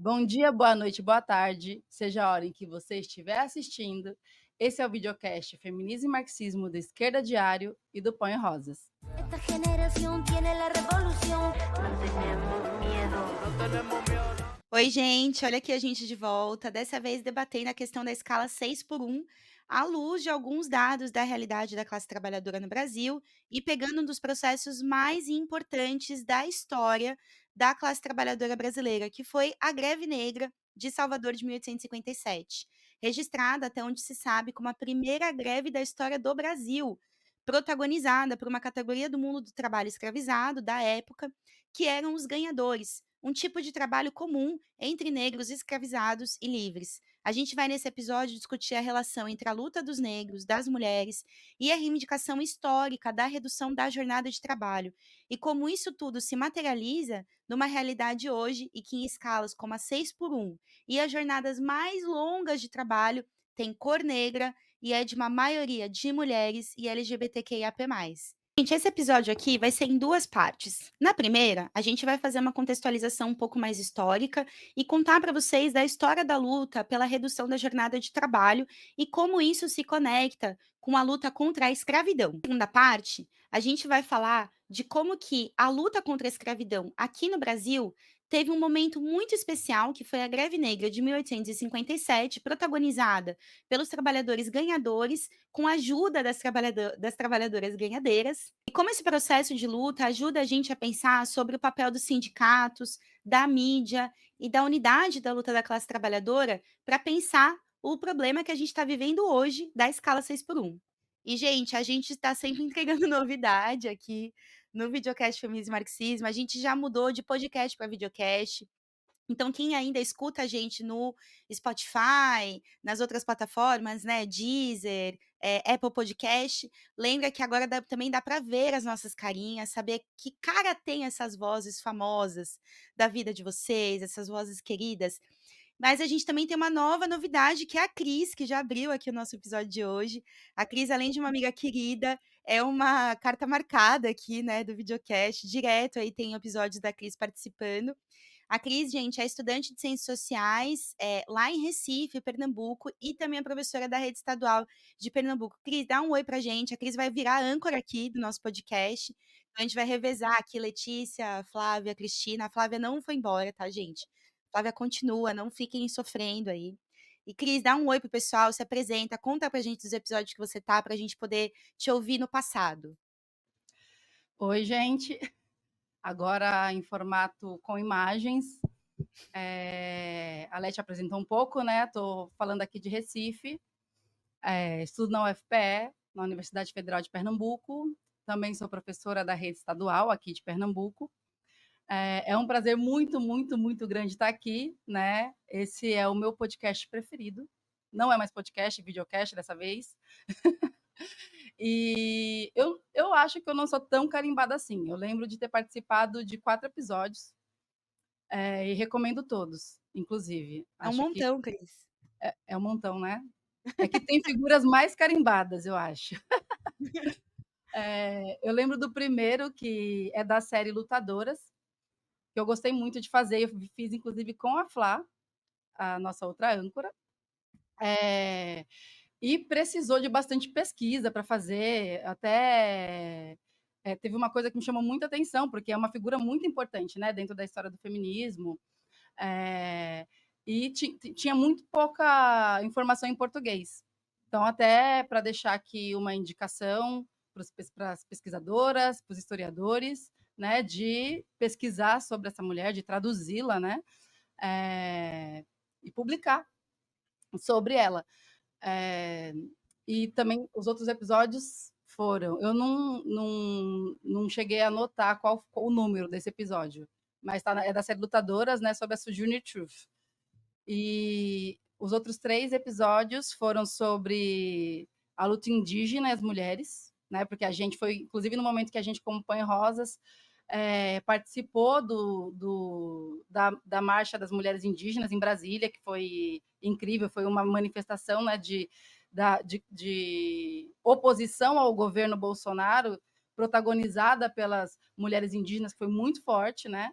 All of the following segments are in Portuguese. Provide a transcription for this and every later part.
Bom dia, boa noite, boa tarde, seja a hora em que você estiver assistindo. Esse é o videocast Feminismo e Marxismo do Esquerda Diário e do Pão e Rosas. Esta generación tiene la revolución. No tenemos miedo. Oi, gente, olha aqui a gente de volta, dessa vez debatendo a questão da escala 6 por 1, à luz de alguns dados da realidade da classe trabalhadora no Brasil e pegando um dos processos mais importantes da história da classe trabalhadora brasileira, que foi a Greve Negra de Salvador de 1857, registrada até onde se sabe como a primeira greve da história do Brasil, protagonizada por uma categoria do mundo do trabalho escravizado da época, que eram os ganhadores, um tipo de trabalho comum entre negros escravizados e livres. A gente vai nesse episódio discutir a relação entre a luta dos negros, das mulheres e a reivindicação histórica da redução da jornada de trabalho e como isso tudo se materializa numa realidade hoje e que em escalas como a 6 por 1 e as jornadas mais longas de trabalho tem cor negra e é de uma maioria de mulheres e LGBTQIAP+. Gente, esse episódio aqui vai ser em duas partes. Na primeira, a gente vai fazer uma contextualização um pouco mais histórica e contar para vocês da história da luta pela redução da jornada de trabalho e como isso se conecta com a luta contra a escravidão. Na segunda parte, a gente vai falar de como que a luta contra a escravidão aqui no Brasil teve um momento muito especial, que foi a Greve Negra de 1857, protagonizada pelos trabalhadores ganhadores com a ajuda das trabalhadoras ganhadeiras. E como esse processo de luta ajuda a gente a pensar sobre o papel dos sindicatos, da mídia e da unidade da luta da classe trabalhadora para pensar o problema que a gente está vivendo hoje da escala 6 por 1. E, gente, a gente está sempre entregando novidade aqui no videocast Feminismo e Marxismo. A gente já mudou de podcast para videocast. Então, quem ainda escuta a gente no Spotify, nas outras plataformas, né, Deezer, Apple Podcast, lembra que agora também dá para ver as nossas carinhas, saber que cara tem essas vozes famosas da vida de vocês, essas vozes queridas. Mas a gente também tem uma nova novidade, que é a Cris, que já abriu aqui o nosso episódio de hoje. A Cris, além de uma amiga querida, é uma carta marcada aqui, né, do videocast. Direto aí tem episódios da Cris participando. A Cris, gente, é estudante de Ciências Sociais, lá em Recife, Pernambuco, e também é professora da Rede Estadual de Pernambuco. Cris, dá um oi pra gente. A Cris vai virar âncora aqui do nosso podcast. Então, a gente vai revezar aqui Letícia, Flávia, Cristina. A Flávia não foi embora, tá, gente? A Flávia continua, não fiquem sofrendo aí. E Cris, dá um oi pro pessoal, se apresenta, conta pra gente dos episódios que você tá, pra gente poder te ouvir no passado. Oi, gente. Agora em formato com imagens. A Leti apresentou um pouco, né? Estou falando aqui de Recife. Estudo na UFPE, na Universidade Federal de Pernambuco. Também sou professora da rede estadual aqui de Pernambuco. É um prazer muito, muito, muito grande estar aqui, né? Esse é o meu podcast preferido. Não é mais podcast, videocast dessa vez. E eu acho que eu não sou tão carimbada assim. Eu lembro de ter participado de 4 episódios, e recomendo todos, inclusive. É um Acho que montão, Cris. é um montão, né? É que tem figuras mais carimbadas, eu acho. Eu lembro do primeiro, que é da série Lutadoras, que eu gostei muito de fazer. Eu fiz, inclusive, com a Flá, a nossa outra âncora. E precisou de bastante pesquisa para fazer, até teve uma coisa que me chamou muita atenção, porque é uma figura muito importante, né, dentro da história do feminismo, e tinha muito pouca informação em português. Então, até para deixar aqui uma indicação para as pesquisadoras, para os historiadores, né, de pesquisar sobre essa mulher, de traduzi-la, né, e publicar sobre ela. É, e também os outros episódios foram. Eu não cheguei a anotar qual o número desse episódio, mas é da série Lutadoras, né, sobre a Sojourner Truth. E os outros 3 episódios foram sobre a luta indígena e as mulheres, né, porque a gente foi, inclusive no momento que a gente acompanha Rosas, participou da Marcha das Mulheres Indígenas em Brasília, que foi incrível, foi uma manifestação, né, de oposição ao governo Bolsonaro, protagonizada pelas mulheres indígenas, que foi muito forte, né?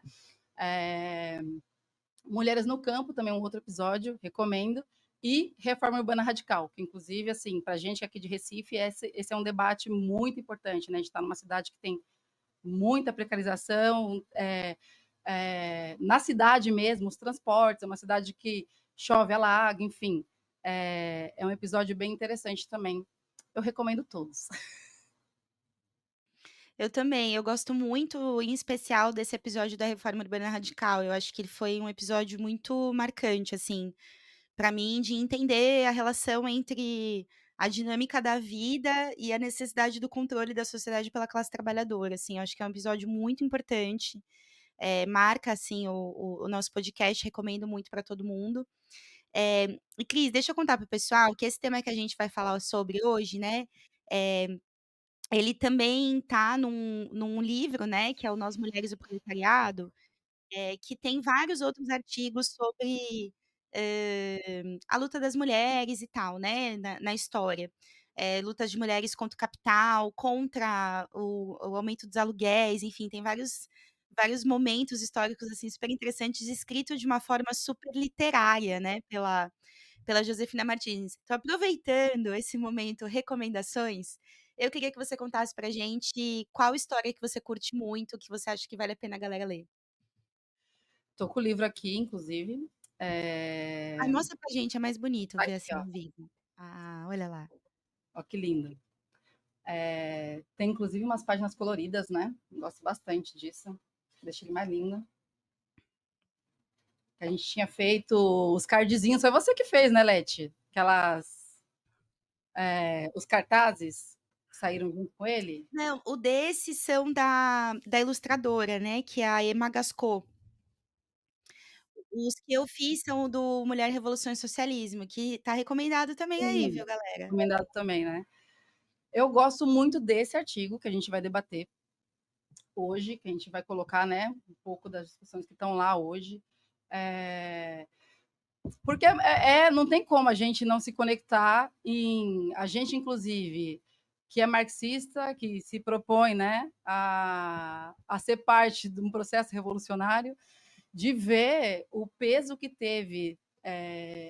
Mulheres no Campo, também um outro episódio, recomendo. E Reforma Urbana Radical, que inclusive, assim, para a gente aqui de Recife, esse é um debate muito importante, né? A gente está numa cidade que tem muita precarização, na cidade mesmo, os transportes, é uma cidade que chove, alaga, enfim. É um episódio bem interessante também. Eu recomendo todos. Eu também, eu gosto muito, em especial, desse episódio da Reforma Urbana Radical. Eu acho que ele foi um episódio muito marcante, assim, para mim, de entender a relação entre a dinâmica da vida e a necessidade do controle da sociedade pela classe trabalhadora, assim. Eu acho que é um episódio muito importante, marca, assim, o nosso podcast, recomendo muito para todo mundo. E Cris, deixa eu contar para o pessoal que esse tema que a gente vai falar sobre hoje, né, eh ele também tá num livro, né, que é o Nós Mulheres e o Proletariado, que tem vários outros artigos sobre, a luta das mulheres e tal, né, na história. Lutas de mulheres contra o capital, contra o aumento dos aluguéis, enfim, tem vários momentos históricos, assim, super interessantes, escrito de uma forma super literária, né, pela Josefina Martins. Então, aproveitando esse momento recomendações, eu queria que você contasse pra gente qual história que você curte muito, que você acha que vale a pena a galera ler. Tô com o livro aqui, inclusive. Ai, mostra pra gente, é mais bonito Tá ver aqui, assim ó. ao vivo. Ah, olha lá. Ó que lindo. Tem inclusive umas páginas coloridas, né? Gosto bastante disso. Deixa ele mais lindo. A gente tinha feito os cardzinhos, foi você que fez, né, Leti? Os cartazes que saíram junto com ele. Não, o desses são da ilustradora, né, que é a Emma Gascot. Os que eu fiz são o do Mulher, Revolução e Socialismo, que tá recomendado também aí, Sim, viu, galera. recomendado também, né? Eu gosto muito desse artigo que a gente vai debater hoje, que a gente vai colocar, né, um pouco das discussões que estão lá hoje. É, Porque não tem como a gente não se conectar a gente, inclusive, que é marxista, que se propõe, né, a ser parte de um processo revolucionário, de ver o peso que teve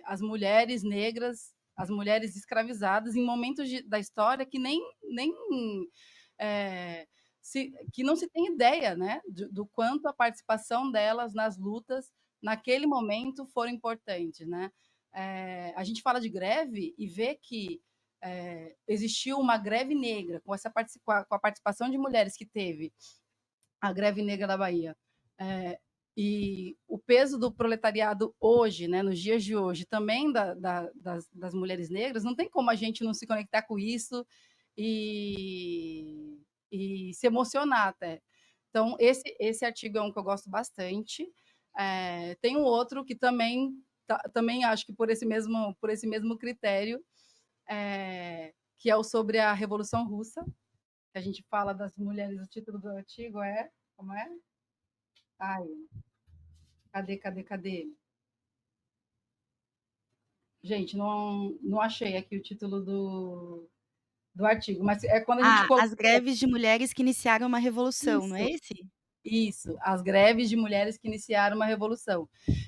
as mulheres negras, as mulheres escravizadas em momentos da história que nem é, que não se tem ideia, né, do quanto a participação delas nas lutas naquele momento foram importantes, né? A gente fala de greve e vê que existiu uma greve negra com a participação de mulheres que teve a greve negra da Bahia. E o peso do proletariado hoje, né, nos dias de hoje, também das mulheres negras, não tem como a gente não se conectar com isso e, e se emocionar até. Então, esse artigo é um que eu gosto bastante. Tem um outro que também acho que por esse mesmo critério, que é o sobre a Revolução Russa, que a gente fala das mulheres, o título do artigo é, como é? Ai, cadê? Gente, não achei aqui o título do artigo, mas é quando a gente Ah, coloca as greves de mulheres que iniciaram uma revolução, não é isso, esse? isso, as greves de mulheres que iniciaram uma revolução.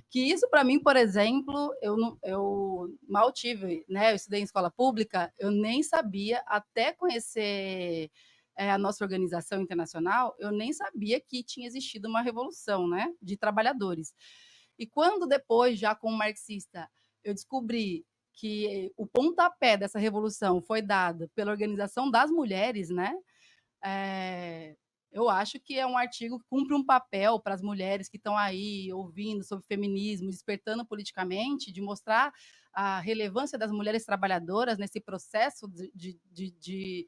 Que isso, para mim, por exemplo, eu mal tive, né? Eu estudei em escola pública, eu nem sabia, até conhecer a nossa organização internacional, eu nem sabia que tinha existido uma revolução, né? De trabalhadores. E quando depois, já como marxista, eu descobri que o pontapé dessa revolução foi dado pela organização das mulheres, né? É, eu acho que é um artigo que cumpre um papel para as mulheres que estão aí ouvindo sobre feminismo, despertando politicamente, de mostrar a relevância das mulheres trabalhadoras nesse processo de, de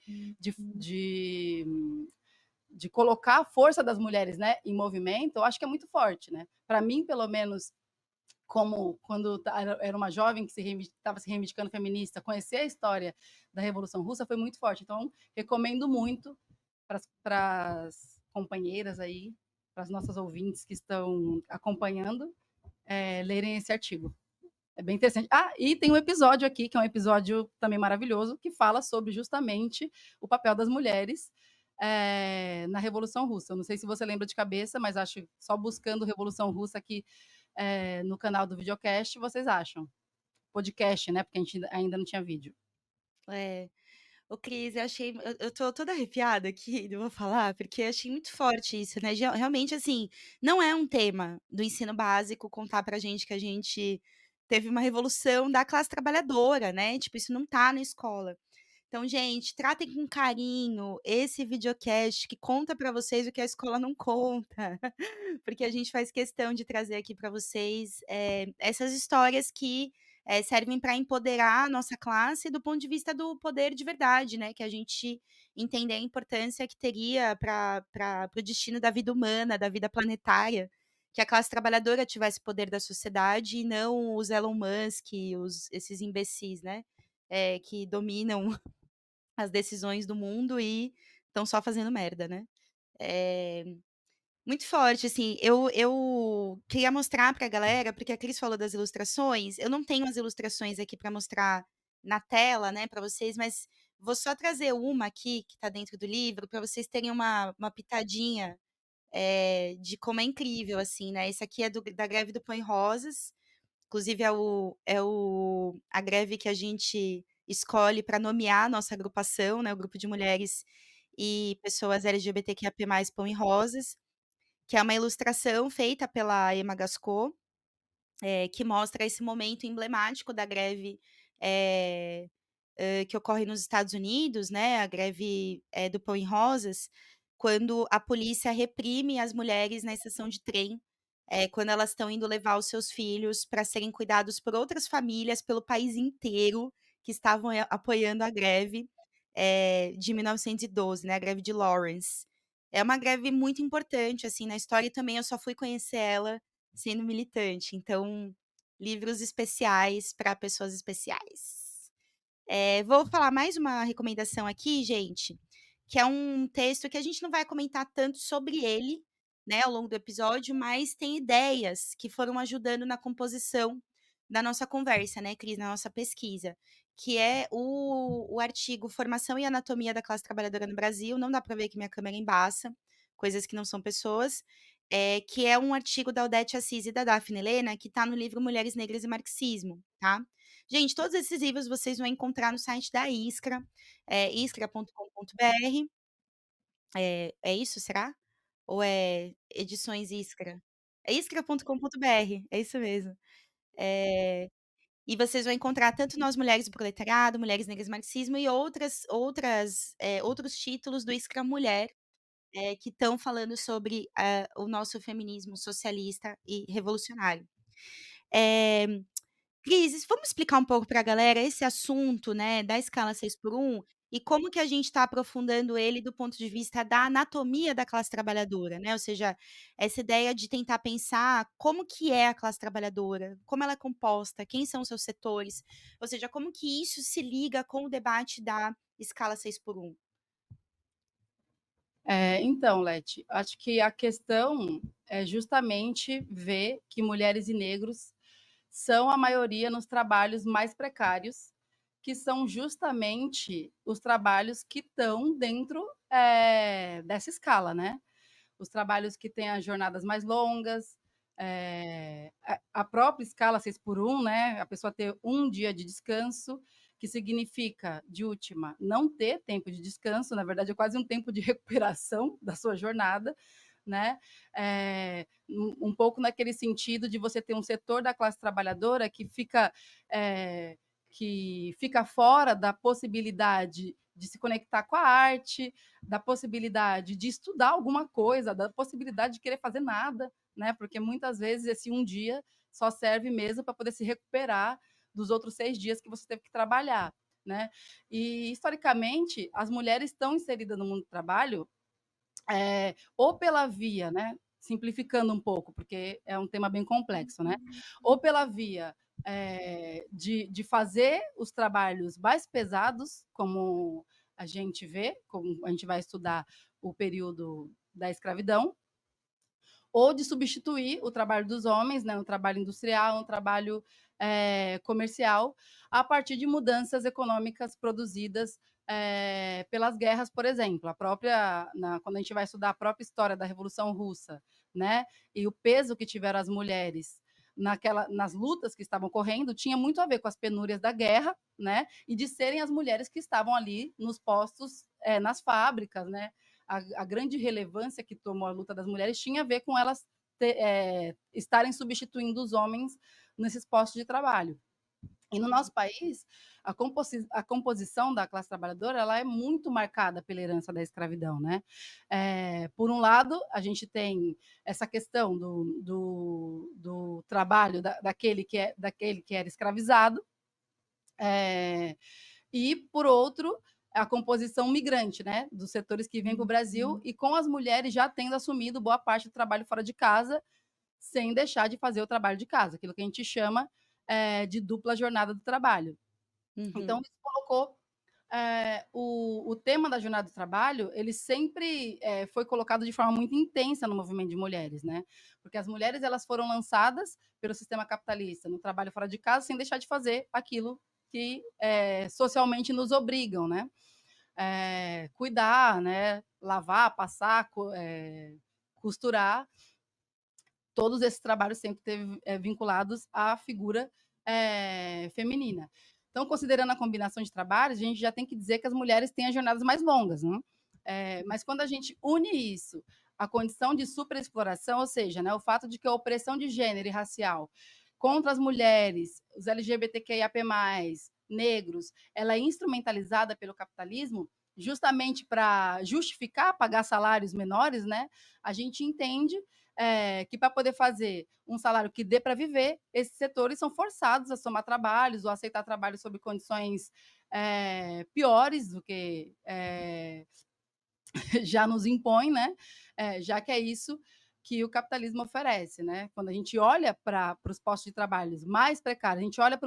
colocar a força das mulheres, né, em movimento. Eu acho que é muito forte, né? Para mim, pelo menos, como quando era uma jovem que estava se reivindicando feminista, conhecer a história da Revolução Russa foi muito forte. Então, recomendo muito para as companheiras aí, para as nossas ouvintes que estão acompanhando, lerem esse artigo. É bem interessante. Ah, e tem um episódio aqui, que é um episódio também maravilhoso, que fala sobre justamente o papel das mulheres na Revolução Russa. Eu não sei se você lembra de cabeça, mas acho que só buscando Revolução Russa que no canal do videocast, vocês acham. Podcast, né, porque a gente ainda não tinha vídeo. É. Ô Cris, eu tô toda arrepiada aqui, eu vou falar, porque eu achei muito forte isso, né, realmente, assim, não é um tema do ensino básico contar pra gente que a gente teve uma revolução da classe trabalhadora, né, tipo, isso não tá na escola. Então, gente, tratem com carinho esse videocast que conta pra vocês o que a escola não conta, porque a gente faz questão de trazer aqui pra vocês, essas histórias que, servem para empoderar a nossa classe do ponto de vista do poder de verdade, né, que a gente entender a importância que teria para o destino da vida humana, da vida planetária, que a classe trabalhadora tivesse poder da sociedade e não os Elon Musk, esses imbecis, né, que dominam as decisões do mundo e estão só fazendo merda, né. Eh, Muito forte, assim, eu queria mostrar pra galera, porque a Cris falou das ilustrações, eu não tenho as ilustrações aqui pra mostrar na tela, né, pra vocês, mas vou só trazer uma aqui, que tá dentro do livro, pra vocês terem uma pitadinha, de como é incrível, assim, né. Esse aqui é da greve do Pão e Rosas. Inclusive é a greve que a gente escolhe para nomear a nossa agrupação, né, o grupo de mulheres e pessoas LGBTQIAP+, Pão e Rosas, que é uma ilustração feita pela Emma Gascot, que mostra esse momento emblemático da greve, eh que ocorre nos Estados Unidos, né, a greve, do Pão e Rosas, quando a polícia reprime as mulheres na estação de trem, quando elas estão indo levar os seus filhos para serem cuidados por outras famílias pelo país inteiro, que estavam apoiando a greve, de 1912, né, a greve de Lawrence. É uma greve muito importante, assim, na história e também eu só fui conhecer ela sendo militante, então, livros especiais para pessoas especiais. Vou falar mais uma recomendação aqui, gente, que é um texto que a gente não vai comentar tanto sobre ele, né, ao longo do episódio, mas tem ideias que foram ajudando na composição da nossa conversa, né, Cris, na nossa pesquisa, que é o artigo Formação e Anatomia da Classe Trabalhadora no Brasil, não dá para ver que minha câmera embaça, coisas que não são pessoas, que é um artigo da Odete Assis e da Daphne Helena, que está no livro Mulheres Negras e Marxismo, tá. Gente, todos esses livros vocês vão encontrar no site da Iskra, iskra.com.br. É isso, será? Ou é Edições Iskra? É iskra.com.br, é isso mesmo. Eh, e vocês vão encontrar tanto Nós Mulheres do Proletariado, Mulheres Negras e Marxismo e outros títulos do Iskra Mulher, que estão falando sobre, o nosso feminismo socialista e revolucionário. Eh Cris, vamos explicar um pouco para a galera esse assunto, né, da escala 6x1 e como que a gente está aprofundando ele do ponto de vista da anatomia da classe trabalhadora, né, ou seja, essa ideia de tentar pensar como que é a classe trabalhadora, como ela é composta, quem são os seus setores, ou seja, como que isso se liga com o debate da escala 6x1. Então, Leti, acho que a questão é justamente ver que mulheres e negros são a maioria nos trabalhos mais precários, que são justamente os trabalhos que estão dentro, dessa escala, né. Os trabalhos que têm as jornadas mais longas, a própria escala 6x1, né, a pessoa ter um dia de descanso, que significa, de última, não ter tempo de descanso, na verdade é quase um tempo de recuperação da sua jornada, né, um pouco naquele sentido de você ter um setor da classe trabalhadora eh, que fica fora da possibilidade de se conectar com a arte, da possibilidade de estudar alguma coisa, da possibilidade de querer fazer nada, né? Porque muitas vezes esse um dia só serve mesmo para poder se recuperar dos outros 6 dias que você teve que trabalhar, né? E historicamente as mulheres estão inseridas no mundo do trabalho, ou pela via, né? Simplificando um pouco, porque é um tema bem complexo, né? Ou pela via de fazer os trabalhos mais pesados, como a gente vê, como a gente vai estudar o período da escravidão, ou de substituir o trabalho dos homens, né, um trabalho industrial, um trabalho comercial, a partir de mudanças econômicas produzidas pelas guerras, por exemplo. Quando a gente vai estudar a própria história da Revolução Russa, né, e o peso que tiveram as mulheres nas lutas que estavam correndo, tinha muito a ver com as penúrias da guerra, né, e de serem as mulheres que estavam ali nos postos, nas fábricas, né. A grande relevância que tomou a luta das mulheres tinha a ver com elas estarem substituindo os homens nesses postos de trabalho. E no nosso país, a composição da classe trabalhadora ela é muito marcada pela herança da escravidão, né? Por um lado, a gente tem essa questão do trabalho daquele que era escravizado, e, por outro, a composição migrante, né? Dos setores que vêm para o Brasil e com as mulheres já tendo assumido boa parte do trabalho fora de casa, sem deixar de fazer o trabalho de casa, aquilo que a gente chama de dupla jornada do trabalho. Então, Uhum. isso colocou o tema da jornada do trabalho, ele sempre foi colocado de forma muito intensa no movimento de mulheres, né? Porque as mulheres elas foram lançadas pelo sistema capitalista no trabalho fora de casa, sem deixar de fazer aquilo que socialmente nos obrigam, né? Cuidar, né? Lavar, passar, costurar, todos esses trabalhos sempre esteve vinculados à figura feminina. Então, considerando a combinação de trabalhos, a gente já tem que dizer que as mulheres têm as jornadas mais longas, né? Mas quando a gente une isso à condição de superexploração, ou seja, né, o fato de que a opressão de gênero e racial contra as mulheres, os LGBTQIAP+, negros, ela é instrumentalizada pelo capitalismo justamente para justificar pagar salários menores, né? A gente entende que para poder fazer um salário que dê para viver, esses setores são forçados a somar trabalhos ou aceitar trabalhos sob condições piores do que já nos impõe, né? Já que é isso que o capitalismo oferece, né? Quando a gente olha para os postos de trabalho mais precários, a gente olha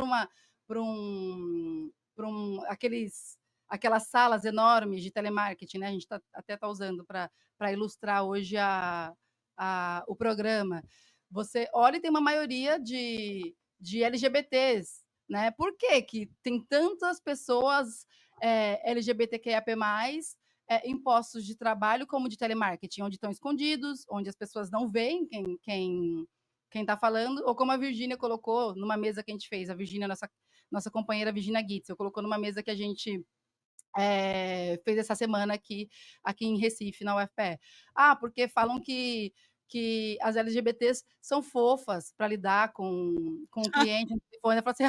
aquelas salas enormes de telemarketing, né? A gente até está usando para ilustrar hoje o programa. Você olha e tem uma maioria de LGBTs, né? Por que que tem tantas pessoas LGBTQIAP+, em postos de trabalho como de telemarketing, onde estão escondidos, onde as pessoas não veem quem está falando, ou como a Virgínia colocou numa mesa que a gente fez, a Virgínia, nossa companheira Virgínia Gitzel, colocou numa mesa que a gente fez essa semana aqui em Recife, na UFPE. Porque falam que as LGBTs são fofas para lidar com o cliente no telefone. Eu falo assim,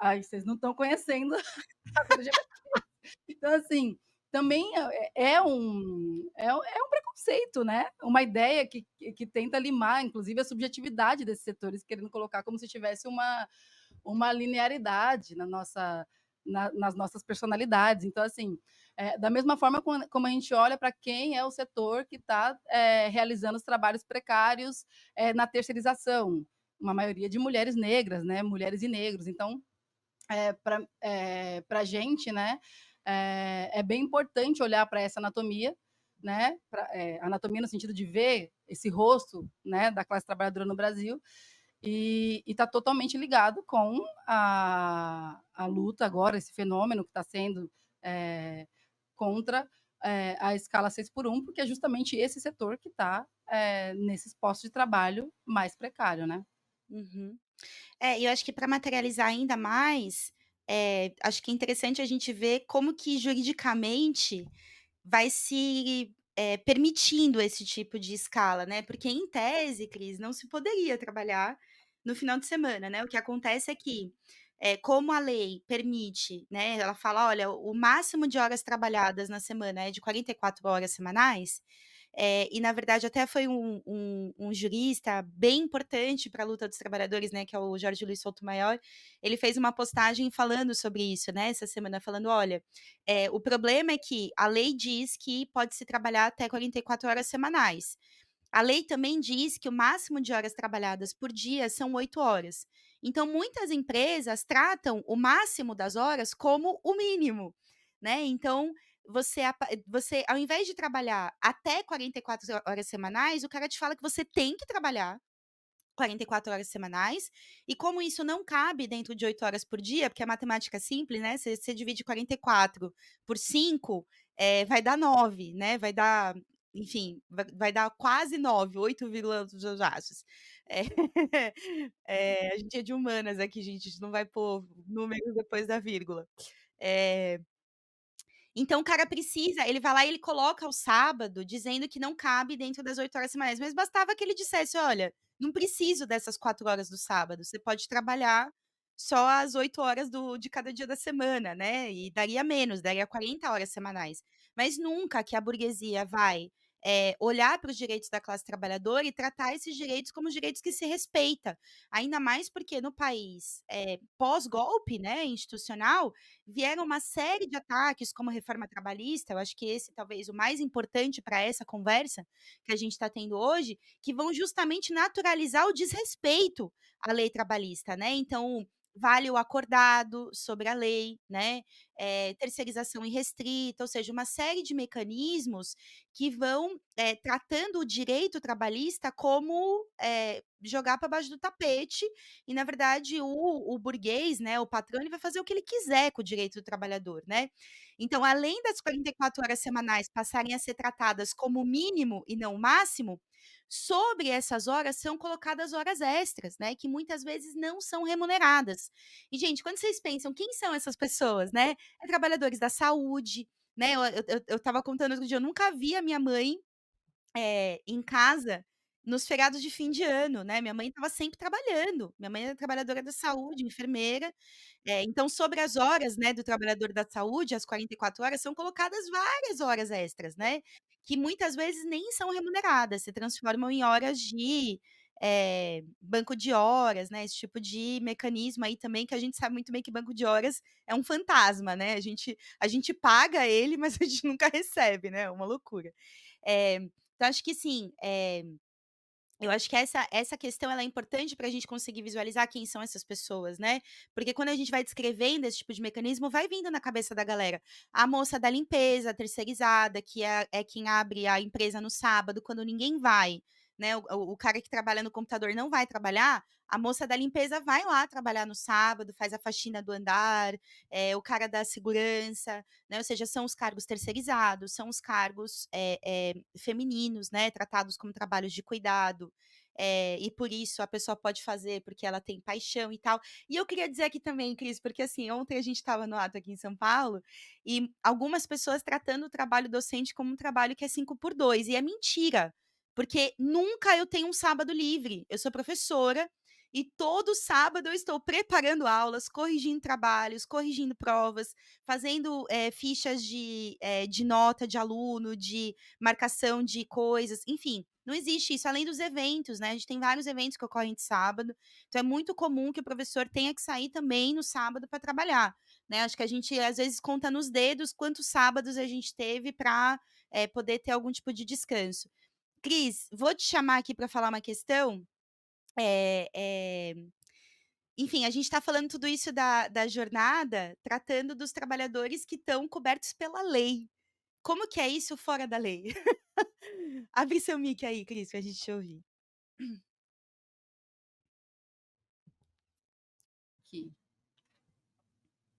ai, vocês não estão conhecendo as LGBTs. Então, assim, também é um preconceito, né? Uma ideia que tenta limar, inclusive, a subjetividade desses setores, querendo colocar como se tivesse uma linearidade nas nossas personalidades. Então, assim, da mesma forma como a gente olha para quem é o setor que está realizando os trabalhos precários na terceirização, uma maioria de mulheres negras, né? Mulheres e negros. Então, para a gente, né, é bem importante olhar para essa anatomia, né, anatomia no sentido de ver esse rosto, né, da classe trabalhadora no Brasil, e está totalmente ligado com a luta agora, esse fenômeno que está sendo contra a escala 6 por 1, porque é justamente esse setor que está nesses postos de trabalho mais precário, né? Uhum. E eu acho que para materializar ainda mais, acho que é interessante a gente ver como que juridicamente vai se, permitindo esse tipo de escala, né, porque em tese, Cris, não se poderia trabalhar no final de semana, né, o que acontece é que, como a lei permite, né, ela fala: "Olha, o máximo de horas trabalhadas na semana é de 44 horas semanais", e na verdade até foi um jurista bem importante para a luta dos trabalhadores, né, que é o Jorge Luiz Souto-Maior, ele fez uma postagem falando sobre isso, né, essa semana, falando: "Olha, o problema é que a lei diz que pode-se trabalhar até 44 horas semanais. A lei também diz que o máximo de horas trabalhadas por dia são 8 horas. Então, muitas empresas tratam o máximo das horas como o mínimo, né? Então, você, ao invés de trabalhar até 44 horas semanais, o cara te fala que você tem que trabalhar 44 horas semanais, e como isso não cabe dentro de 8 horas por dia, porque a matemática é simples, né, você divide 44 por 5, vai dar 9, né, vai dar enfim, vai dar quase 9, 8 vírgula É, a gente é de humanas aqui, gente, a gente não vai pôr números depois da vírgula. Eh então o cara precisa ele vai lá e ele coloca o sábado dizendo que não cabe dentro das 8 horas semanais, mas bastava que ele dissesse: "Olha, não preciso dessas 4 horas do sábado, você pode trabalhar só as 8 horas de cada dia da semana, né", e daria menos, daria 40 horas semanais. Mas nunca que a burguesia vai, olhar para os direitos da classe trabalhadora e tratar esses direitos como direitos que se respeita, ainda mais porque no país, pós-golpe, né, institucional, vieram uma série de ataques, como a reforma trabalhista, eu acho que esse talvez o mais importante para essa conversa que a gente está tendo hoje, que vão justamente naturalizar o desrespeito à lei trabalhista, né. Então, vale o acordado sobre a lei, né, terceirização irrestrita, ou seja, uma série de mecanismos que vão, tratando o direito trabalhista como, jogar para baixo do tapete e na verdade o burguês, né, o patrão, ele vai fazer o que ele quiser com o direito do trabalhador, né. Então além das 44 horas semanais passarem a ser tratadas como mínimo e não máximo, sobre essas horas são colocadas horas extras, né, que muitas vezes não são remuneradas. E gente, quando vocês pensam quem são essas pessoas, né, é trabalhadores da saúde, né, eu estava contando outro dia, eu nunca vi a minha mãe em casa, nos feriados de fim de ano, né, minha mãe estava sempre trabalhando, minha mãe era trabalhadora da saúde, enfermeira, então sobre as horas, né, do trabalhador da saúde, as 44 horas, são colocadas várias horas extras, né, que muitas vezes nem são remuneradas, se transformam em horas de, banco de horas, né, esse tipo de mecanismo aí também que a gente sabe muito bem que banco de horas é um fantasma, né, a gente paga ele, mas a gente nunca recebe, né, é uma loucura. Eh então acho que assim, eu acho que essa questão ela é importante para a gente conseguir visualizar quem são essas pessoas, né, porque quando a gente vai descrevendo esse tipo de mecanismo, vai vindo na cabeça da galera. A moça da limpeza terceirizada, que é quem abre a empresa no sábado, quando ninguém vai, né, o cara que trabalha no computador não vai trabalhar, a moça da limpeza vai lá trabalhar no sábado, faz a faxina do andar, o cara da segurança, né, ou seja, são os cargos terceirizados, são os cargos, femininos, né, tratados como trabalhos de cuidado, e por isso a pessoa pode fazer, porque ela tem paixão e tal. E eu queria dizer aqui também, Cris, porque assim, ontem a gente estava no ato aqui em São Paulo, e algumas pessoas tratando o trabalho docente como um trabalho que é 5 por 2 e é mentira, porque nunca eu tenho um sábado livre. Eu sou professora e todo sábado eu estou preparando aulas, corrigindo trabalhos, corrigindo provas, fazendo, fichas de nota de aluno, de marcação de coisas, enfim, não existe isso, além dos eventos, né, a gente tem vários eventos que ocorrem de sábado, então é muito comum que o professor tenha que sair também no sábado para trabalhar, né, acho que a gente às vezes conta nos dedos quantos sábados a gente teve para poder ter algum tipo de descanso. Cris, vou te chamar aqui para falar uma questão, eh eh enfim, a gente está falando tudo isso da jornada, tratando dos trabalhadores que estão cobertos pela lei. Como que é isso fora da lei? Abre seu mic aí, Cris, pra gente te ouvir. Aqui.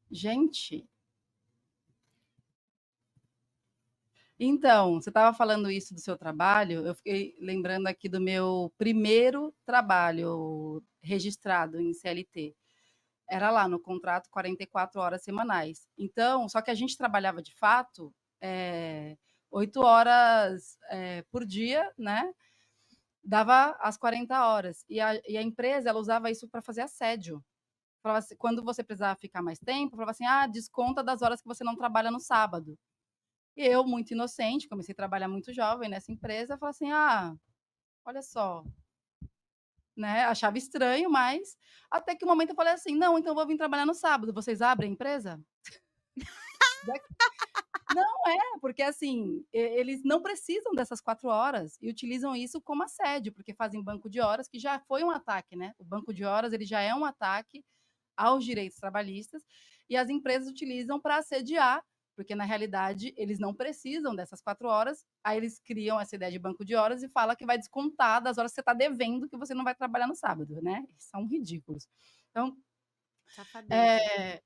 Gente, então, você estava falando isso do seu trabalho, eu fiquei lembrando aqui do meu primeiro trabalho registrado em CLT. Era lá no contrato 44 horas semanais. Então, só que a gente trabalhava de fato, 8 horas, por dia, né, dava as 40 horas. E a empresa, ela usava isso para fazer assédio. Falava assim, quando você precisava ficar mais tempo, falava assim: "Ah, desconta das horas que você não trabalha no sábado". E eu, muito inocente, comecei a trabalhar muito jovem nessa empresa, falei assim: "Ah, olha só", né, achava estranho, mas até que um momento eu falei assim: "Não, então eu vou vir trabalhar no sábado, vocês abrem a empresa?". Não, porque assim, eles não precisam dessas 4 horas e utilizam isso como assédio, porque fazem banco de horas, que já foi um ataque, né, o banco de horas, ele já é um ataque aos direitos trabalhistas, e as empresas utilizam para assediar, porque na realidade eles não precisam dessas 4 horas, aí eles criam essa ideia de banco de horas e fala que vai descontar das horas que você está devendo, que você não vai trabalhar no sábado, né, são ridículos. Então, Safadeza. eh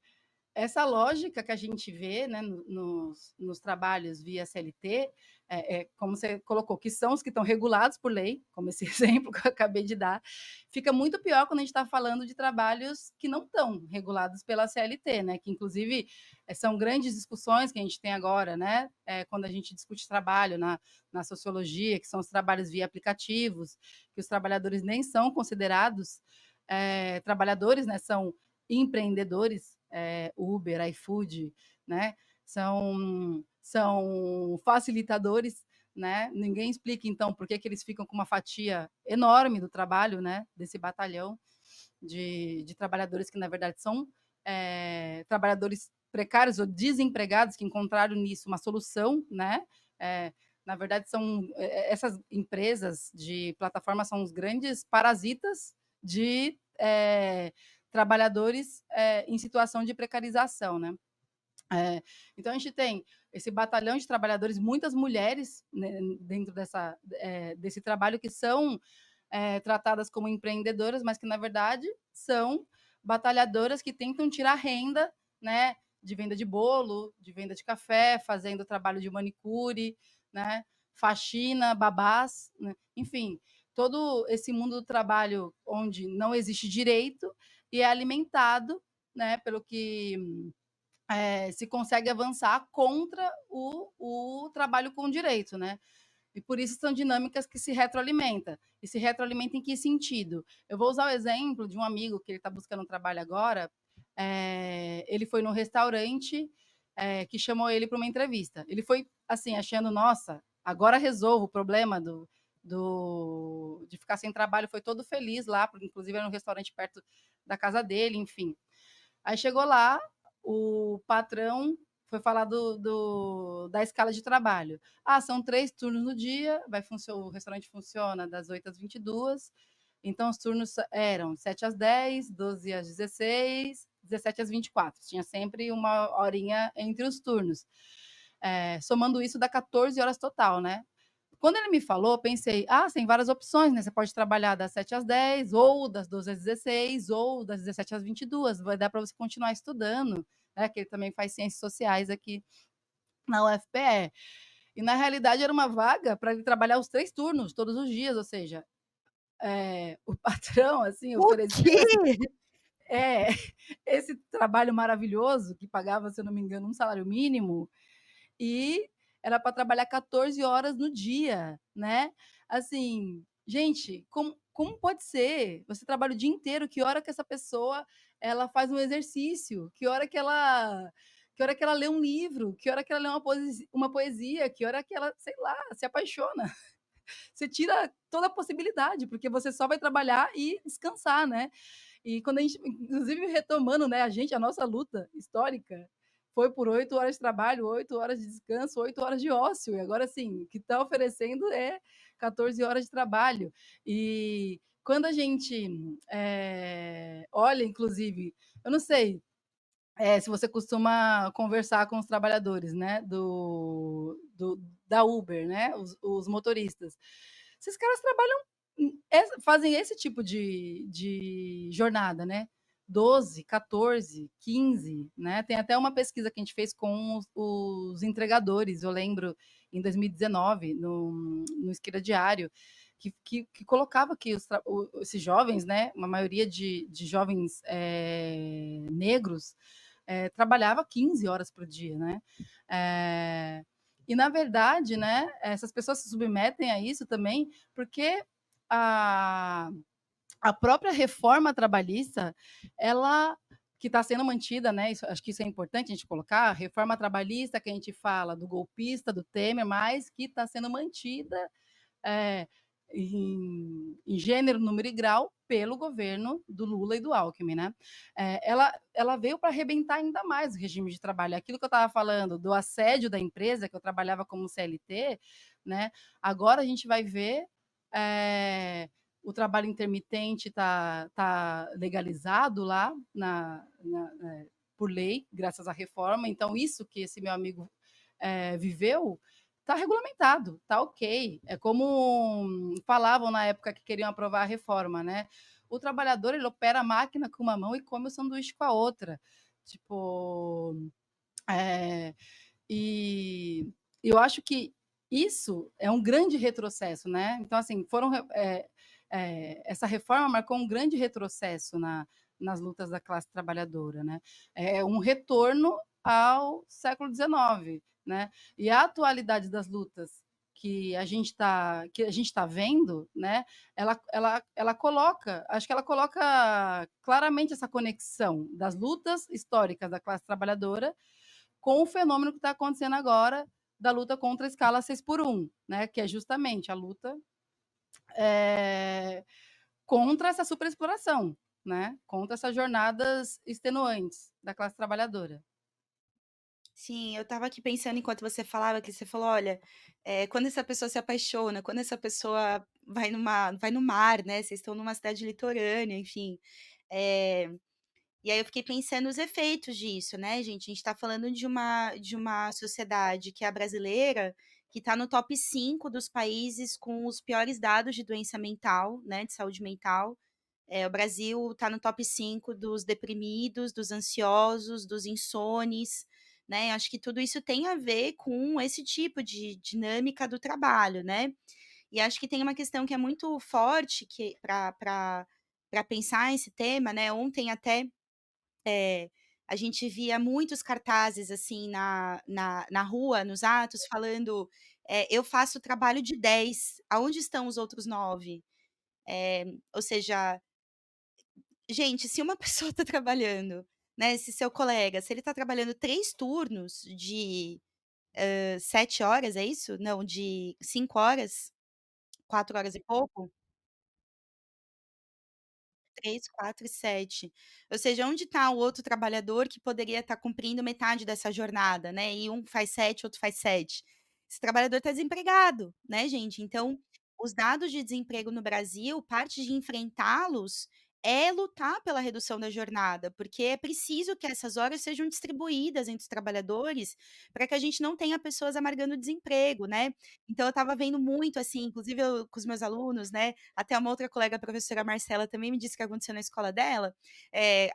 essa lógica que a gente vê, né, nos trabalhos via CLT, como você colocou, que são os que estão regulados por lei, como esse exemplo que eu acabei de dar, fica muito pior quando a gente está falando de trabalhos que não estão regulados pela CLT, né, que inclusive são grandes discussões que a gente tem agora, né, quando a gente discute trabalho na sociologia, que são os trabalhos via aplicativos, que os trabalhadores nem são considerados trabalhadores, né, são empreendedores, Uber, iFood, né? São facilitadores, né? Ninguém explica, então, por que, que eles ficam com uma fatia enorme do trabalho, né? Desse batalhão de trabalhadores que, na verdade, são trabalhadores precários ou desempregados que encontraram nisso uma solução, né? Na verdade, essas empresas de plataforma são os grandes parasitas de trabalhadores em situação de precarização, né? Então a gente tem esse batalhão de trabalhadores, muitas mulheres, né, dentro desse trabalho que são tratadas como empreendedoras, mas que na verdade são batalhadoras que tentam tirar renda, né, de venda de bolo, de venda de café, fazendo trabalho de manicure, né, faxina, babás, né, enfim, todo esse mundo do trabalho onde não existe direito e é alimentado, né, pelo que se consegue avançar contra o trabalho com direito, né? E por isso são dinâmicas que se retroalimentam. E se retroalimenta em que sentido? Eu vou usar o exemplo de um amigo que ele está buscando um trabalho agora. Ele foi num restaurante que chamou ele para uma entrevista. Ele foi assim, achando, nossa, agora resolvo o problema de ficar sem trabalho. Foi todo feliz lá, porque inclusive era um restaurante perto da casa dele, enfim. Aí chegou lá, o patrão foi falar da escala de trabalho. Ah, são 3 turnos no dia, o restaurante funciona das 8 às 22, então os turnos eram 7 às 10, 12 às 16, 17 às 24. Tinha sempre uma horinha entre os turnos. Somando isso, dá 14 horas total, né? Quando ele me falou, pensei, tem várias opções, né? Você pode trabalhar das 7 às 10, ou das 12 às 16, ou das 17 às 22. Vai dar para você continuar estudando, né? Que ele também faz ciências sociais aqui na UFPE. E, na realidade, era uma vaga para ele trabalhar os 3 turnos, todos os dias, ou seja, o patrão, assim, O oferecia quê? é, esse trabalho maravilhoso, que pagava, se eu não me engano, um salário mínimo, e era para trabalhar 14 horas no dia, né? Assim, gente, como pode ser? Você trabalha o dia inteiro, que hora que essa pessoa ela faz um exercício? Que hora que ela lê um livro? Que hora que ela lê uma poesia? Que hora que ela, sei lá, se apaixona? Você tira toda a possibilidade, porque você só vai trabalhar e descansar, né? E quando a gente, inclusive retomando, né, a nossa luta histórica foi por 8 horas de trabalho, 8 horas de descanso, 8 horas de ócio. E agora, assim, o que está oferecendo é 14 horas de trabalho. E quando a gente olha, inclusive, eu não sei se você costuma conversar com os trabalhadores, né, da Uber, né, os motoristas. Esses caras trabalham, fazem esse tipo de jornada, né? 12, 14, 15, né? Tem até uma pesquisa que a gente fez com os entregadores, eu lembro, em 2019, no Esquerda Diário, que colocava que esses jovens, né, uma maioria de jovens negros, trabalhava 15 horas por dia, né? E, na verdade, né, essas pessoas se submetem a isso também porque a, a própria reforma trabalhista, ela que está sendo mantida, né? Acho que isso é importante a gente colocar, a reforma trabalhista que a gente fala do golpista, do Temer, mas que está sendo mantida é, em gênero, número e grau pelo governo do Lula e do Alckmin, né? Ela veio para arrebentar ainda mais o regime de trabalho. Aquilo que eu estava falando do assédio da empresa, que eu trabalhava como CLT, né? Agora a gente vai ver o trabalho intermitente tá legalizado lá por lei, graças à reforma. Então, isso que esse meu amigo viveu está regulamentado, está ok. É como falavam na época que queriam aprovar a reforma, né? O trabalhador ele opera a máquina com uma mão e come o sanduíche com a outra. Tipo, eh, e eu acho que isso é um grande retrocesso, né. Então, assim, essa reforma marcou um grande retrocesso nas lutas da classe trabalhadora, né. É um retorno ao século XIX, né. E a atualidade das lutas que a gente tá vendo, né, ela coloca, acho que ela coloca claramente essa conexão das lutas históricas da classe trabalhadora com o fenômeno que está acontecendo agora da luta contra a escala 6 por 1, né, que é justamente a luta, eh, contra essa superexploração, né, contra essas jornadas extenuantes da classe trabalhadora. Sim, eu estava aqui pensando enquanto você falava, que você falou: "Olha, quando essa pessoa se apaixona, quando essa pessoa vai no mar, né, vocês estão numa cidade litorânea", enfim. Eh, e aí eu fiquei pensando nos efeitos disso, né, gente, a gente está falando de uma sociedade que é a brasileira, que está no top 5 dos países com os piores dados de doença mental, né, de saúde mental. O Brasil está no top 5 dos deprimidos, dos ansiosos, dos insones, né, acho que tudo isso tem a ver com esse tipo de dinâmica do trabalho, né. E acho que tem uma questão que é muito forte que para pensar esse tema, né, ontem até, a gente via muitos cartazes, assim, na rua, nos atos, falando, "Eu faço trabalho de 10, aonde estão os outros 9?" Ou seja, gente, se uma pessoa está trabalhando, né, se seu colega, se ele está trabalhando 3 turnos de, 7 horas, é isso? Não, de 5 horas, 4 horas e pouco? 3, 4 e 7. Ou seja, onde está o outro trabalhador que poderia estar cumprindo metade dessa jornada, né, e um faz 7, outro faz 7. Esse trabalhador está desempregado, né, gente. Então, os dados de desemprego no Brasil, parte de enfrentá-los é lutar pela redução da jornada, porque é preciso que essas horas sejam distribuídas entre os trabalhadores, para que a gente não tenha pessoas amargando desemprego, né. Então eu estava vendo muito, assim, inclusive eu com os meus alunos, né, até uma outra colega, a professora Marcela, também me disse que aconteceu na escola dela,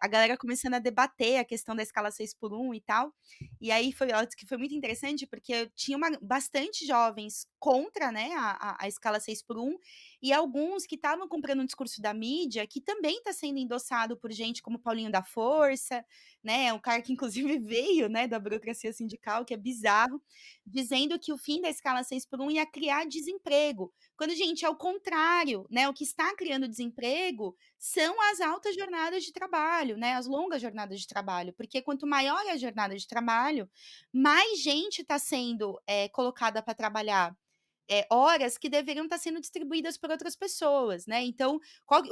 a galera começando a debater a questão da escala 6 por 1 e tal, e aí ela disse que foi muito interessante, porque tinha bastante jovens contra, né, a escala 6 por 1, e alguns que estavam comprando um discurso da mídia, que também está sendo endossado por gente como Paulinho da Força, né, um cara que inclusive veio, né, da burocracia sindical, que é bizarro, dizendo que o fim da escala 6 por 1 ia criar desemprego, quando, gente, é o contrário, né, o que está criando desemprego são as altas jornadas de trabalho, né, as longas jornadas de trabalho, porque quanto maior é a jornada de trabalho, mais gente está sendo, colocada para trabalhar, horas que deveriam estar sendo distribuídas por outras pessoas, né, então,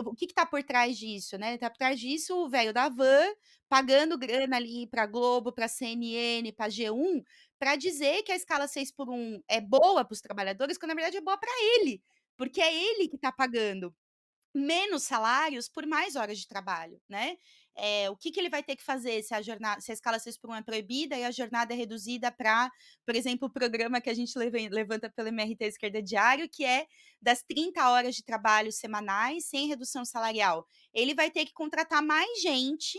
o que está por trás disso, né, tá por trás disso o velho da van, pagando grana ali para Globo, para CNN, para G1, para dizer que a escala 6 por 1 é boa para os trabalhadores, quando na verdade é boa para ele, porque é ele que está pagando menos salários por mais horas de trabalho, né. O que que ele vai ter que fazer se a escala 6 por 1 é proibida e a jornada é reduzida para, por exemplo, o programa que a gente levanta pelo MRT Esquerda Diário, que é das 30 horas de trabalho semanais sem redução salarial. Ele vai ter que contratar mais gente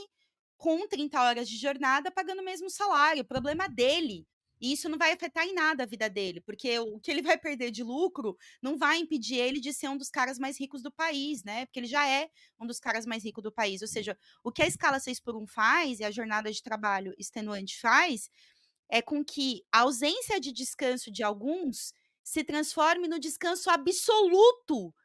com 30 horas de jornada pagando o mesmo salário, problema dele. E isso não vai afetar em nada a vida dele, porque o que ele vai perder de lucro não vai impedir ele de ser um dos caras mais ricos do país, né, porque ele já é um dos caras mais ricos do país. Ou seja, o que a escala 6 por 1 faz e a jornada de trabalho extenuante faz, é com que a ausência de descanso de alguns se transforme no descanso absoluto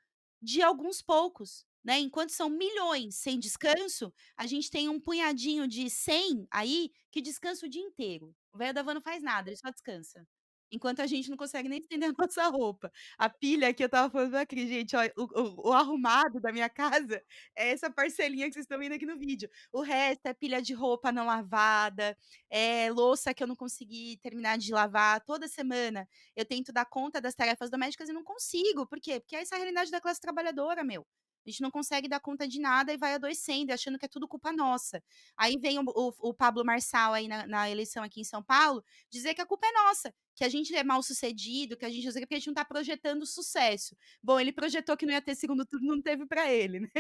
de alguns poucos, né, enquanto são milhões sem descanso, a gente tem um punhadinho de 100 aí que descansa o dia inteiro. O velho da van não faz nada, ele só descansa. Enquanto a gente não consegue nem estender a nossa roupa. A pilha que eu estava falando pra Cris, gente, ó, o arrumado da minha casa é essa parcelinha que vocês estão vendo aqui no vídeo. O resto é pilha de roupa não lavada, é louça que eu não consegui terminar de lavar. Toda semana eu tento dar conta das tarefas domésticas e não consigo. Por quê? Porque essa é a realidade da classe trabalhadora, meu. A gente não consegue dar conta de nada e vai adoecendo, achando que é tudo culpa nossa. Aí vem o Pablo Marçal aí na eleição aqui em São Paulo, dizer que a culpa é nossa, que a gente é mal sucedido, que a gente não sei o quê, porque a gente não tá projetando sucesso. Bom, ele projetou que não ia ter segundo turno, não teve para ele, né.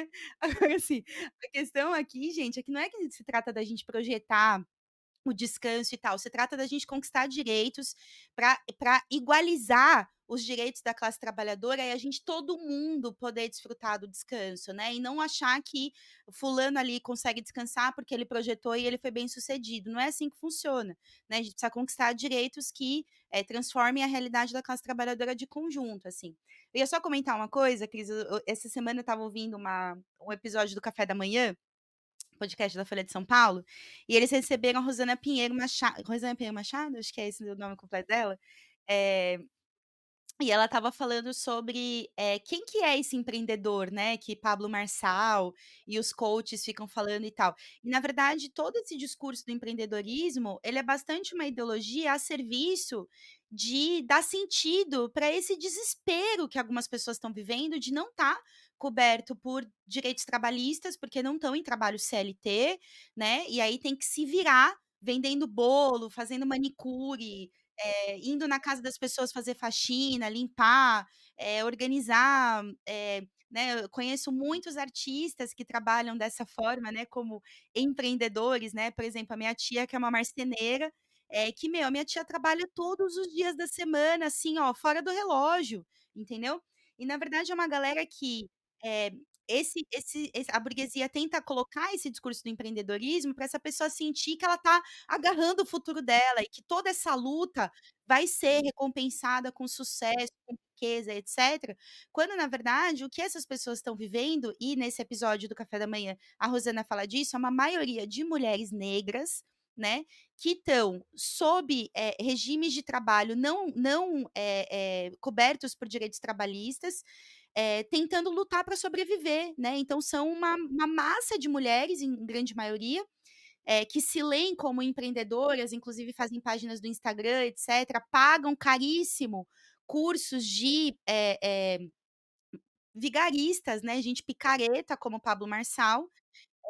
Agora assim, a questão aqui, gente, é que não é que se trata da gente projetar o descanso e tal, se trata da gente conquistar direitos para igualizar os direitos da classe trabalhadora e a gente todo mundo poder desfrutar do descanso, né, e não achar que fulano ali consegue descansar porque ele projetou e ele foi bem-sucedido, não é assim que funciona, né, a gente precisa conquistar direitos que, transformem a realidade da classe trabalhadora de conjunto, assim. Eu ia só comentar uma coisa, Cris, essa semana eu estava ouvindo um episódio do Café da Manhã, podcast da Folha de São Paulo, e eles receberam a Rosana Pinheiro Machado, acho que é esse o nome completo dela, eh, e ela estava falando sobre, quem que é esse empreendedor, né, que Pablo Marçal e os coaches ficam falando e tal. E na verdade todo esse discurso do empreendedorismo, ele é bastante uma ideologia a serviço de dar sentido para esse desespero que algumas pessoas estão vivendo de não estar coberto por direitos trabalhistas, porque não estão em trabalho CLT, né, e aí tem que se virar vendendo bolo, fazendo manicure, indo na casa das pessoas fazer faxina, limpar, organizar, né, eu conheço muitos artistas que trabalham dessa forma, né, como empreendedores, né, por exemplo, a minha tia que é uma marceneira, que a minha tia trabalha todos os dias da semana, assim, ó, fora do relógio, entendeu. E na verdade é uma galera que, eh, a burguesia tenta colocar esse discurso do empreendedorismo para essa pessoa sentir que ela está agarrando o futuro dela e que toda essa luta vai ser recompensada com sucesso, com riqueza, etcétera, quando na verdade o que essas pessoas estão vivendo, e nesse episódio do Café da Manhã a Rosana fala disso, é uma maioria de mulheres negras, né, que estão sob, regimes de trabalho não cobertos por direitos trabalhistas, tentando lutar para sobreviver, né, então são uma massa de mulheres, em grande maioria, que se leem como empreendedoras, inclusive fazem páginas do Instagram, etcétera, pagam caríssimo cursos de, vigaristas, né, gente picareta como Pablo Marçal,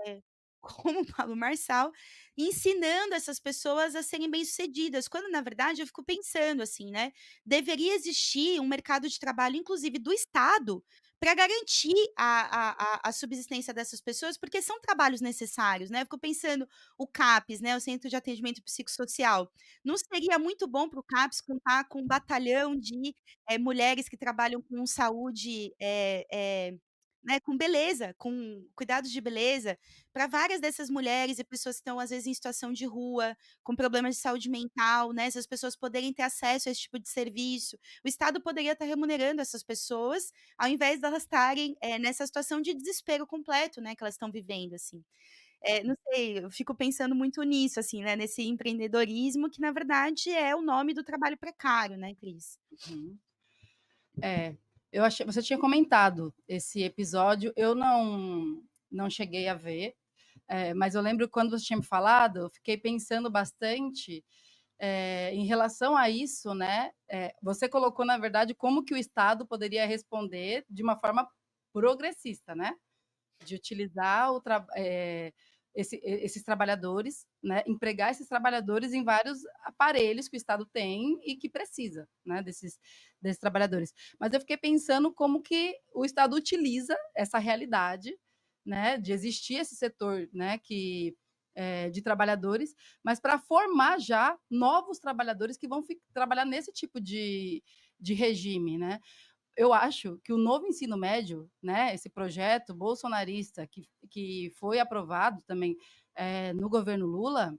é, como Pablo Marçal, ensinando essas pessoas a serem bem-sucedidas, quando na verdade eu fico pensando assim, né, deveria existir um mercado de trabalho, inclusive do Estado, para garantir a subsistência dessas pessoas, porque são trabalhos necessários, né, eu fico pensando, o CAPS, né, o Centro de Atendimento Psicossocial, não seria muito bom para o CAPS contar com um batalhão de, mulheres que trabalham com saúde, né, com beleza, com cuidados de beleza, para várias dessas mulheres e pessoas que estão, às vezes, em situação de rua, com problemas de saúde mental, né, essas pessoas poderem ter acesso a esse tipo de serviço. O Estado poderia estar remunerando essas pessoas, ao invés delas estarem, nessa situação de desespero completo, né, que elas estão vivendo, assim. Não sei, eu fico pensando muito nisso, assim, né, nesse empreendedorismo que, na verdade, é o nome do trabalho precário, né, Cris? Uhum. É, eu achei você tinha comentado esse episódio, eu não cheguei a ver, mas eu lembro quando você tinha me falado, eu fiquei pensando bastante, em relação a isso, né, você colocou, na verdade, como que o Estado poderia responder de uma forma progressista, né, de utilizar esses trabalhadores, né, empregar esses trabalhadores em vários aparelhos que o Estado tem e que precisa, né, desses trabalhadores. Mas eu fiquei pensando como que o Estado utiliza essa realidade, né, de existir esse setor, né, de trabalhadores, mas para formar já novos trabalhadores que vão trabalhar nesse tipo de regime, né? Eu acho que o novo ensino médio, né, esse projeto bolsonarista que foi aprovado também, no governo Lula,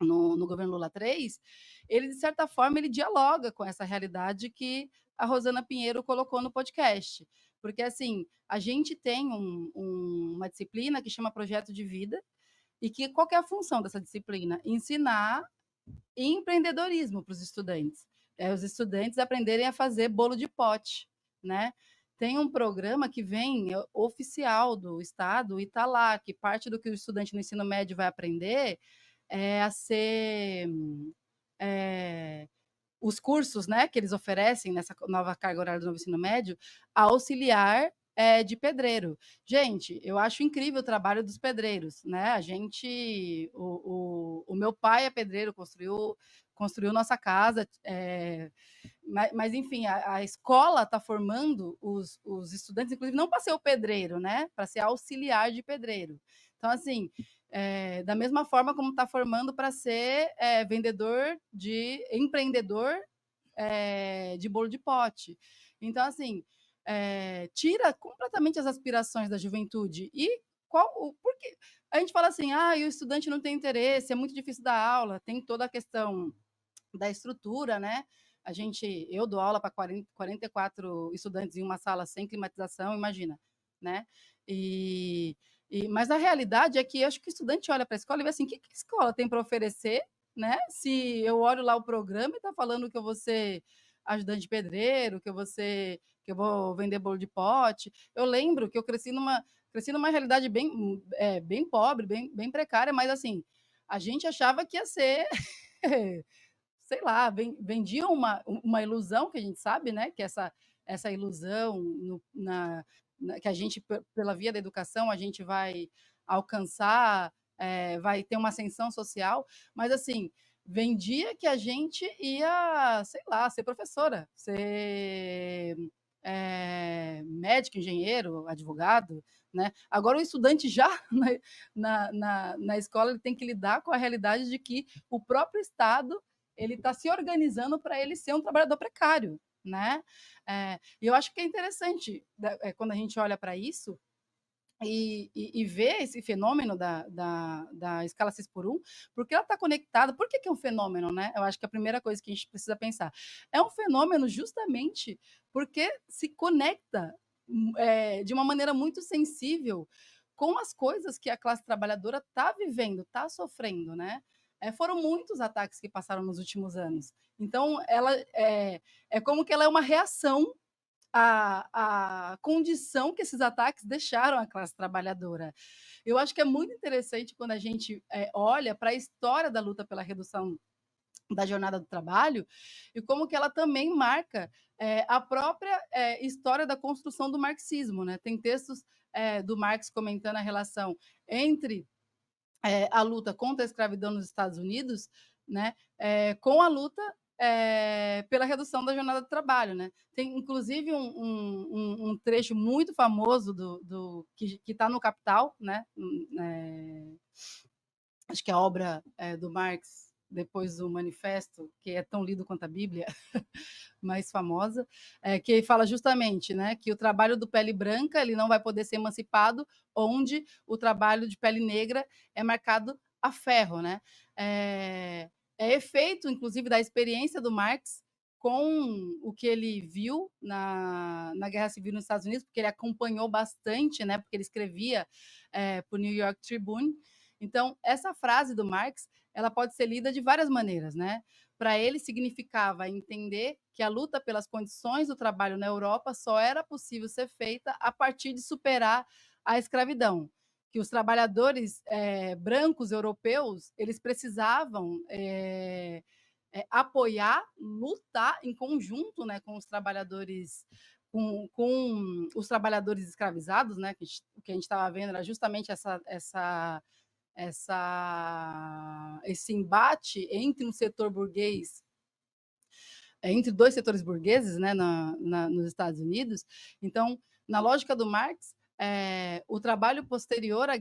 no governo Lula 3, ele de certa forma ele dialoga com essa realidade que a Rosana Pinheiro colocou no podcast. Porque assim, a gente tem uma disciplina que chama projeto de vida, e que qual que é a função dessa disciplina? Ensinar empreendedorismo para os estudantes. Os estudantes aprenderem a fazer bolo de pote, né? Tem um programa que vem oficial do Estado e está lá, que parte do que o estudante no ensino médio vai aprender é a ser os cursos, né, que eles oferecem nessa nova carga horária do novo ensino médio, auxiliar de pedreiro. Gente, eu acho incrível o trabalho dos pedreiros, né? O meu pai é pedreiro, construiu nossa casa, mas enfim, a escola está formando os estudantes, inclusive não para ser o pedreiro, né? Para ser auxiliar de pedreiro. Então, assim, da mesma forma como está formando para ser empreendedor de bolo de pote. Então, assim, tira completamente as aspirações da juventude. E porque a gente fala assim, o estudante não tem interesse, é muito difícil dar aula, tem toda a questão da estrutura, né? Eu dou aula para 44 estudantes em uma sala sem climatização, imagina, né? E, mas a realidade é que eu acho que o estudante olha para a escola e vê assim, o que a escola tem para oferecer, né? Se eu olho lá o programa e está falando que eu vou ser ajudante de pedreiro, que eu vou vender bolo de pote. Eu lembro que eu cresci numa realidade bem pobre, bem precária, mas assim, a gente achava que ia ser sei lá, vendia uma ilusão que a gente sabe, né? Que essa ilusão que a gente, pela via da educação, a gente vai alcançar, vai ter uma ascensão social, mas assim, vendia que a gente ia, sei lá, ser professora, ser médico, engenheiro, advogado, né? Agora o estudante já na escola ele tem que lidar com a realidade de que o próprio Estado ele está se organizando para ele ser um trabalhador precário, né? E eu acho que é interessante quando a gente olha para isso e vê esse fenômeno da escala 6 por 1, porque ela está conectada. Por que é um fenômeno, né? Eu acho que a primeira coisa que a gente precisa pensar é um fenômeno justamente porque se conecta de uma maneira muito sensível com as coisas que a classe trabalhadora está vivendo, está sofrendo, né? Foram muitos ataques que passaram nos últimos anos. Então, ela é como que ela é uma reação à condição que esses ataques deixaram a classe trabalhadora. Eu acho que é muito interessante quando a gente olha para a história da luta pela redução da jornada do trabalho e como que ela também marca a própria história da construção do marxismo, né? Tem textos do Marx comentando a relação entre a luta contra a escravidão nos Estados Unidos, né, com a luta pela redução da jornada do trabalho, né? Tem inclusive um trecho muito famoso que está no Capital, né? Acho que a obra do Marx depois do Manifesto, que é tão lido quanto a Bíblia, mais famosa, que fala justamente, né, que o trabalho do pele branca ele não vai poder ser emancipado, onde o trabalho de pele negra é marcado a ferro, né? É efeito, inclusive, da experiência do Marx com o que ele viu na Guerra Civil nos Estados Unidos, porque ele acompanhou bastante, né? Porque ele escrevia para o New York Tribune. Então, essa frase do Marx, ela pode ser lida de várias maneiras, né? Para ele significava entender que a luta pelas condições do trabalho na Europa só era possível ser feita a partir de superar a escravidão, que os trabalhadores brancos europeus eles precisavam apoiar, lutar em conjunto, né, com os trabalhadores com os trabalhadores escravizados, né, o que a gente estava vendo era justamente esse embate entre um setor burguês, entre dois setores burgueses, né, nos Estados Unidos. Então, na lógica do Marx, o trabalho posterior à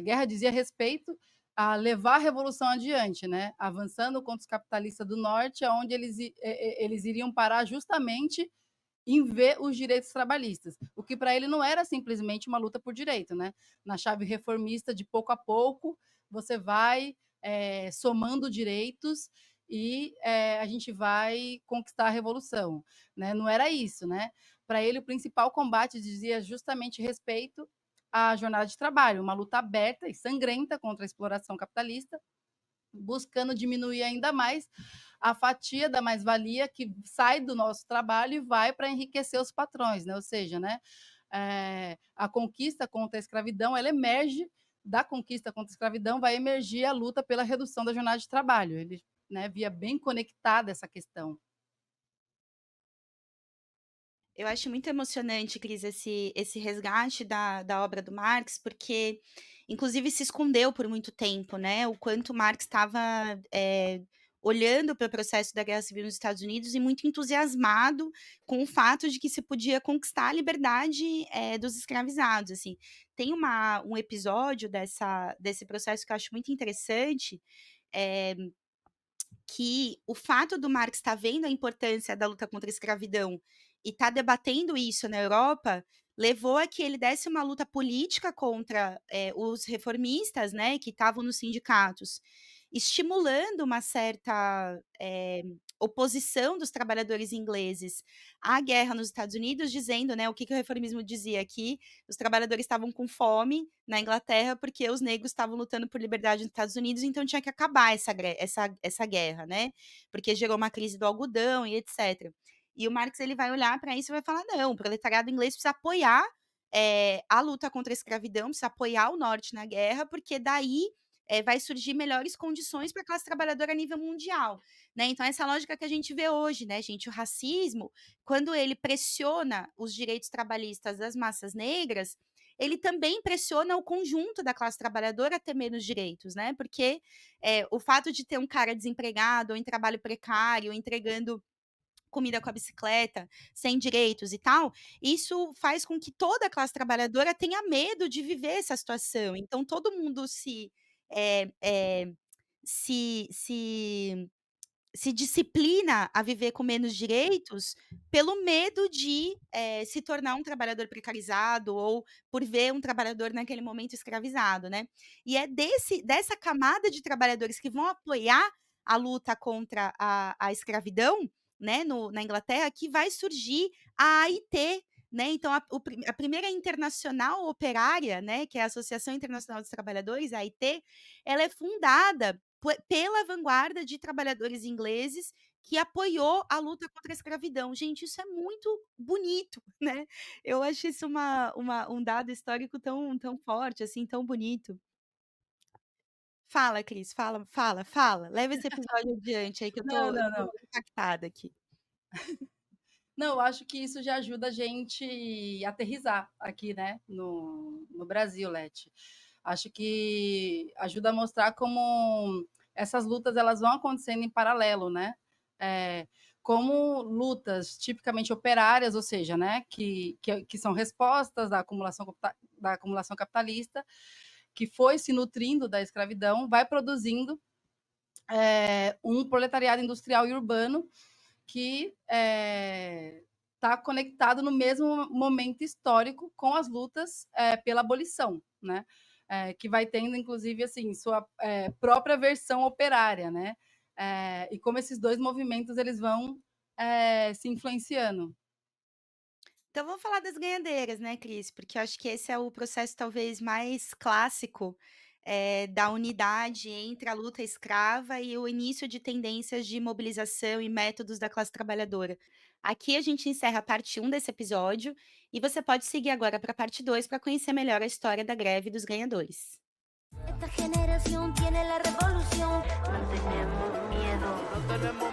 guerra dizia respeito a levar a revolução adiante, né, avançando contra os capitalistas do norte, onde eles iriam parar justamente em ver os direitos trabalhistas, o que para ele não era simplesmente uma luta por direito, né? Na chave reformista, de pouco a pouco, você vai somando direitos e a gente vai conquistar a revolução, né? Não era isso, né? Para ele, o principal combate dizia justamente respeito à jornada de trabalho, uma luta aberta e sangrenta contra a exploração capitalista, buscando diminuir ainda mais a fatia da mais-valia que sai do nosso trabalho e vai para enriquecer os patrões, né? Ou seja, né, a conquista contra a escravidão, ela emerge da conquista contra a escravidão, vai emergir a luta pela redução da jornada de trabalho. Ele, né, via bem conectada essa questão. Eu acho muito emocionante, Cris, esse resgate da obra do Marx, porque, inclusive, se escondeu por muito tempo, né, o quanto Marx estava, olhando para o processo da Guerra Civil nos Estados Unidos e muito entusiasmado com o fato de que se podia conquistar a liberdade, dos escravizados, assim. Tem um episódio desse processo que eu acho muito interessante, eh que o fato do Marx estar vendo a importância da luta contra a escravidão e estar debatendo isso na Europa, levou a que ele desse uma luta política contra, os reformistas, né, que estavam nos sindicatos, estimulando uma certa, oposição dos trabalhadores ingleses à guerra nos Estados Unidos, dizendo, né, o que o reformismo dizia? Que os trabalhadores estavam com fome na Inglaterra, porque os negros estavam lutando por liberdade nos Estados Unidos, então tinha que acabar essa guerra, né, porque gerou uma crise do algodão e etcétera. E o Marx ele vai olhar para isso e vai falar: "Não, o proletariado inglês precisa apoiar, a luta contra a escravidão, precisa apoiar o norte na guerra, porque daí, vai surgir melhores condições para a classe trabalhadora a nível mundial", né. Então essa lógica que a gente vê hoje, né, gente, o racismo, quando ele pressiona os direitos trabalhistas das massas negras, ele também pressiona o conjunto da classe trabalhadora a ter menos direitos, né, porque, o fato de ter um cara desempregado ou em trabalho precário, entregando comida com a bicicleta, sem direitos e tal, isso faz com que toda a classe trabalhadora tenha medo de viver essa situação. Então todo mundo eh eh, se se disciplina a viver com menos direitos pelo medo de, se tornar um trabalhador precarizado ou por ver um trabalhador naquele momento escravizado, né. E é dessa camada de trabalhadores que vão apoiar a luta contra a escravidão, né, na Inglaterra, que vai surgir a AIT, né. Então a primeira internacional operária, né, que é a Associação Internacional dos Trabalhadores, a AIT, ela é fundada pela vanguarda de trabalhadores ingleses que apoiou a luta contra a escravidão. Gente, isso é muito bonito, né. Eu acho isso um dado histórico tão forte, assim, tão bonito. Fala, Cris, fala. Leva esse episódio adiante aí que Não, eu não, tô não. impactada aqui. Não, eu acho que isso já ajuda a gente a aterrissar aqui, né, no Brasil, Leti. Acho que ajuda a mostrar como essas lutas elas vão acontecendo em paralelo, né. Eh, como lutas tipicamente operárias, ou seja, né, que são respostas da acumulação capitalista, que foi se nutrindo da escravidão, vai produzindo, um proletariado industrial e urbano que está conectado no mesmo momento histórico com as lutas pela abolição, né? Que vai tendo, inclusive, assim, sua própria versão operária, né? E como esses dois movimentos eles vão se influenciando. Então vamos falar das ganhadeiras, né, Cris, porque eu acho que esse é o processo talvez mais clássico, da unidade entre a luta escrava e o início de tendências de mobilização e métodos da classe trabalhadora. Aqui a gente encerra a parte 1 desse episódio, e você pode seguir agora para a parte 2 para conhecer melhor a história da greve dos ganhadores. Esta generación tiene la revolución. No tenemos miedo. No tenemos